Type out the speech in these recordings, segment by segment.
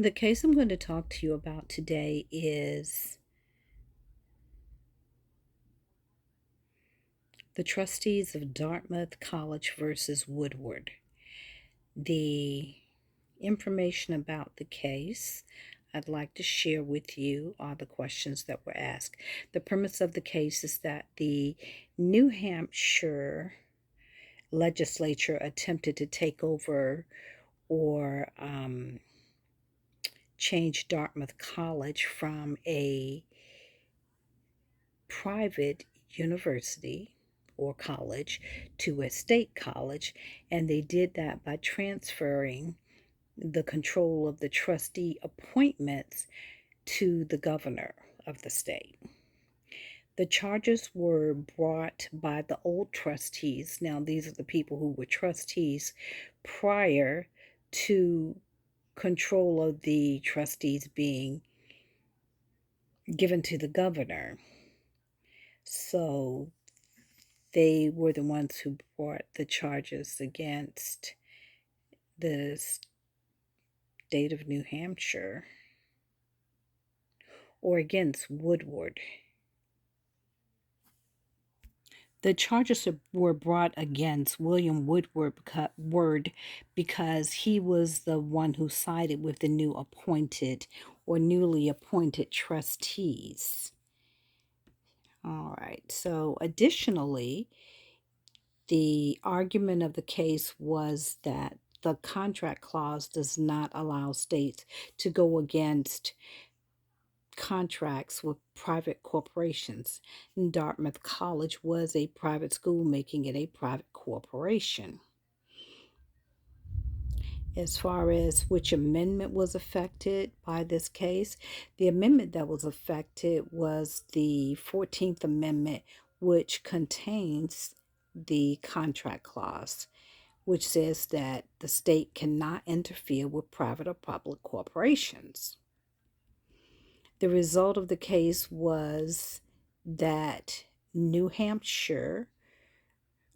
The case I'm going to talk to you about today is the trustees of Dartmouth College versus Woodward. The information about the case I'd like to share with you are the questions that were asked. The premise of the case is that the New Hampshire legislature attempted to take over or change Dartmouth College from a private university or college to a state college, and they did that by transferring the control of the trustee appointments to the governor of the state. The charges were brought by the old trustees. Now, these are the people who were trustees prior to control of the trustees being given to the governor. So they were the ones who brought the charges against the state of New Hampshire or against Woodward. The charges were brought against William Woodward because he was the one who sided with the newly appointed trustees. All right, so additionally, the argument of the case was that the contract clause does not allow states to go against contracts with private corporations. Dartmouth College was a private school, making it a private corporation. As far as which amendment was affected by this case, the amendment that was affected was the 14th Amendment, which contains the contract clause, which says that the state cannot interfere with private or public corporations. The result of the case was that New Hampshire,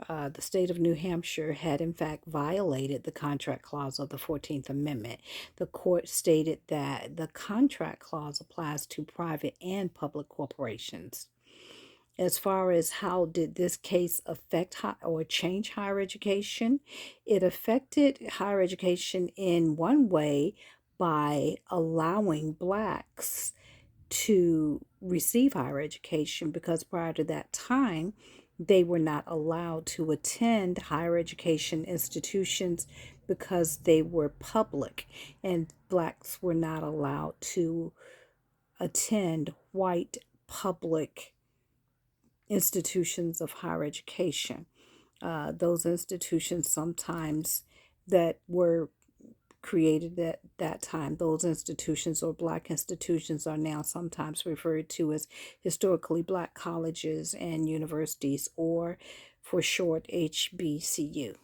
the state of New Hampshire, had in fact violated the contract clause of the 14th Amendment. The court stated that the contract clause applies to private and public corporations. As far as how did this case affect or change higher education, it affected higher education in one way by allowing Blacks to receive higher education, because prior to that time, they were not allowed to attend higher education institutions because they were public, and Blacks were not allowed to attend white public institutions of higher education. Those institutions sometimes that were created at that time, those institutions or Black institutions are now sometimes referred to as historically Black colleges and universities, or for short, HBCU.